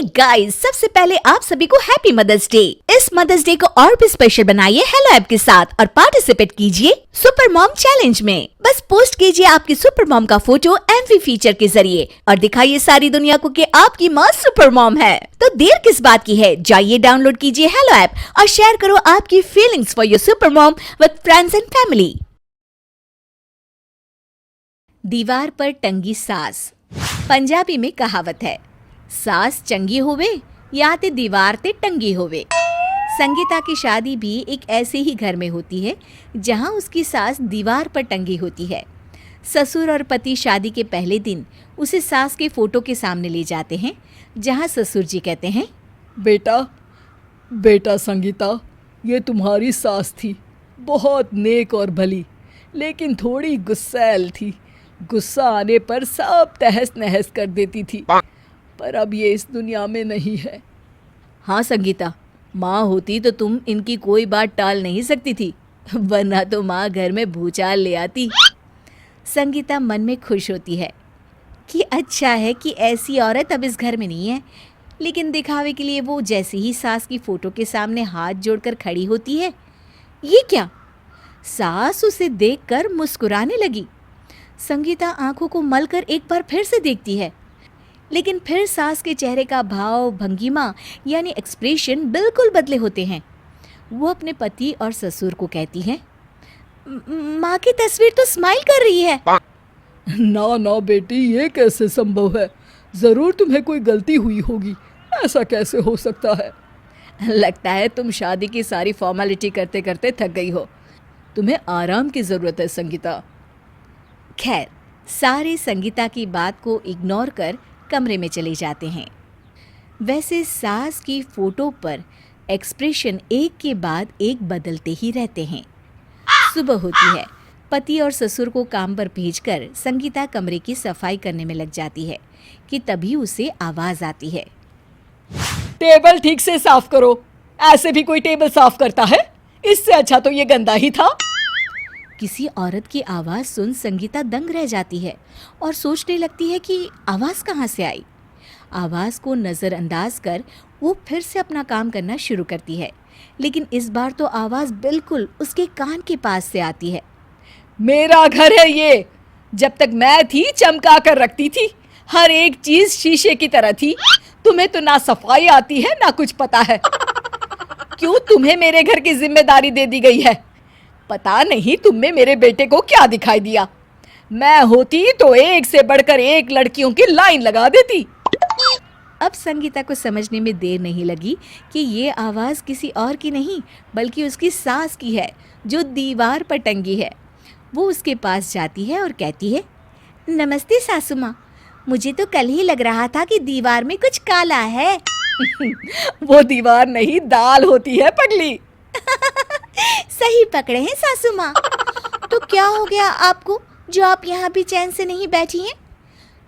Guys, सबसे पहले आप सभी को हैप्पी मदर्स डे। इस मदर्स डे को और भी स्पेशल बनाइए हेलो ऐप के साथ और पार्टिसिपेट कीजिए सुपर मॉम चैलेंज में। बस पोस्ट कीजिए आपकी सुपर मॉम का फोटो एमवी फीचर के जरिए और दिखाइए सारी दुनिया को कि आपकी माँ सुपर मॉम है। तो देर किस बात की है, जाइए डाउनलोड कीजिए हेलो ऐप और शेयर करो आपकी feelings for your super mom with friends and family. दीवार पर टंगी सास। पंजाबी में कहावत है, सास चंगी होवे या ते दीवार ते टंगी होवे। संगीता की शादी भी एक ऐसे ही घर में होती है जहां उसकी सास दीवार पर टंगी होती है। ससुर और पति शादी के पहले दिन उसे सास के फोटो के सामने ले जाते हैं, जहां ससुर जी कहते हैं, बेटा संगीता, ये तुम्हारी सास थी, बहुत नेक और भली, लेकिन थोड़ी गुस्सैल थी। गुस्सा आने पर सब तहस नहस कर देती थी, पर अब ये इस दुनिया में नहीं है। हाँ संगीता, माँ होती तो तुम इनकी कोई बात टाल नहीं सकती थी, वरना तो माँ घर में भूचाल ले आती। संगीता मन में खुश होती है कि अच्छा है कि ऐसी औरत अब इस घर में नहीं है, लेकिन दिखावे के लिए वो जैसे ही सास की फोटो के सामने हाथ जोड़कर खड़ी होती है, ये क्या? सास उसे देखकर मुस्कुराने लगी। संगीता आंखों को मलकर एक बार फिर से देखती है, लेकिन फिर सास के चेहरे का भाव, भंगिमा यानी एक्सप्रेशन बिल्कुल बदले होते हैं। वो अपने पति और ससुर को कहती है, माँ की तस्वीर तो स्माइल कर रही है। ना बेटी, ये कैसे संभव है? जरूर तुम्हें कोई गलती हुई होगी, ऐसा कैसे हो सकता है? लगता है तुम शादी की सारी फॉर्मेलिटी करते करते थक गई हो, तुम्हें आराम की जरूरत है संगीता। खैर, सारे संगीता की बात को इग्नोर कर कमरे में चले जाते हैं। वैसे सास की फोटो पर एक्सप्रेशन एक के बाद एक बदलते ही रहते हैं। सुबह होती है, पति और ससुर को काम पर भेजकर संगीता कमरे की सफाई करने में लग जाती है कि तभी उसे आवाज आती है, टेबल ठीक से साफ करो। ऐसे भी कोई टेबल साफ करता है? इससे अच्छा तो ये गंदा ही था। किसी औरत की आवाज़ सुन संगीता दंग रह जाती है और सोचने लगती है कि आवाज़ कहाँ से आई। आवाज़ को नज़रअंदाज कर वो फिर से अपना काम करना शुरू करती है, लेकिन इस बार तो आवाज़ बिल्कुल उसके कान के पास से आती है। मेरा घर है ये, जब तक मैं थी चमका कर रखती थी, हर एक चीज शीशे की तरह थी। तुम्हें तो ना सफाई आती है ना कुछ पता है। क्यों तुम्हें मेरे घर की जिम्मेदारी दे दी गई है? पता नहीं तुम में मेरे बेटे को क्या दिखाई दिया। मैं होती तो एक से बढ़कर एक लड़कियों की लाइन लगा देती। अब संगीता को समझने में देर नहीं लगी कि ये आवाज़ किसी और की नहीं बल्कि उसकी सास की है, जो दीवार पर टंगी है। वो उसके पास जाती है और कहती है, नमस्ते सासू माँ, मुझे तो कल ही लग रहा था कि दीवार में कुछ काला है। वो दीवार नहीं, दाल होती है पगली। सही पकड़े हैं सासू माँ। तो क्या हो गया आपको जो आप यहाँ भी चैन से नहीं बैठी हैं?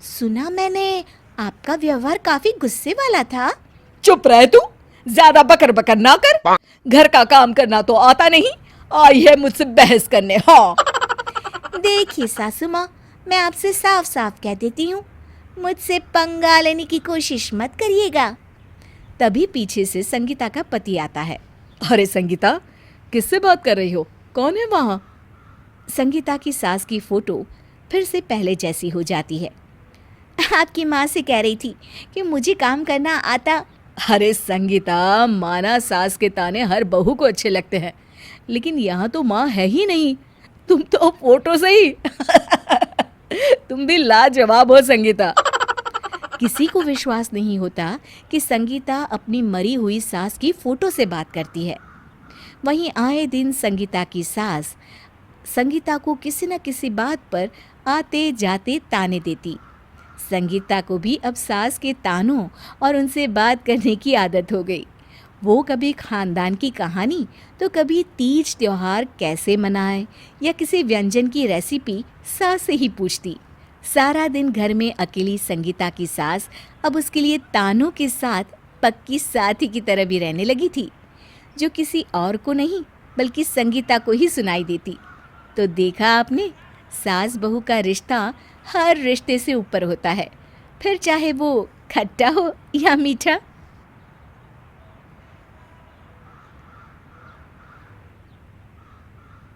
सुना मैंने आपका व्यवहार काफी गुस्से वाला था। चुप रह तू, ज्यादा बकर बकर ना कर। घर का काम करना तो आता नहीं, आई है मुझसे बहस करने। हाँ देखिए सासू माँ, मैं आपसे साफ साफ कह देती हूँ, मुझसे पंगा लेने की कोशिश मत करिएगा। तभी पीछे से संगीता का पति आता है। अरे संगीता, किससे बात कर रही हो? कौन है वहाँ? संगीता की सास की फोटो फिर से पहले जैसी हो जाती है। आपकी माँ से कह रही थी कि मुझे काम करना आता। अरे संगीता, माना सास के ताने हर बहू को अच्छे लगते हैं, लेकिन यहाँ तो माँ है ही नहीं, तुम तो फोटो से ही। तुम भी लाजवाब हो संगीता। किसी को विश्वास नहीं होता कि संगीता अपनी मरी हुई सास की फोटो से बात करती है। वहीं आए दिन संगीता की सास संगीता को किसी न किसी बात पर आते जाते ताने देती। संगीता को भी अब सास के तानों और उनसे बात करने की आदत हो गई। वो कभी खानदान की कहानी तो कभी तीज त्योहार कैसे मनाए या किसी व्यंजन की रेसिपी सास से ही पूछती। सारा दिन घर में अकेली संगीता की सास अब उसके लिए तानों के साथ पक्की साथी की तरह भी रहने लगी थी, जो किसी और को नहीं बल्कि संगीता को ही सुनाई देती। तो देखा आपने, सास बहू का रिश्ता हर रिश्ते से ऊपर होता है, फिर चाहे वो खट्टा हो या मीठा।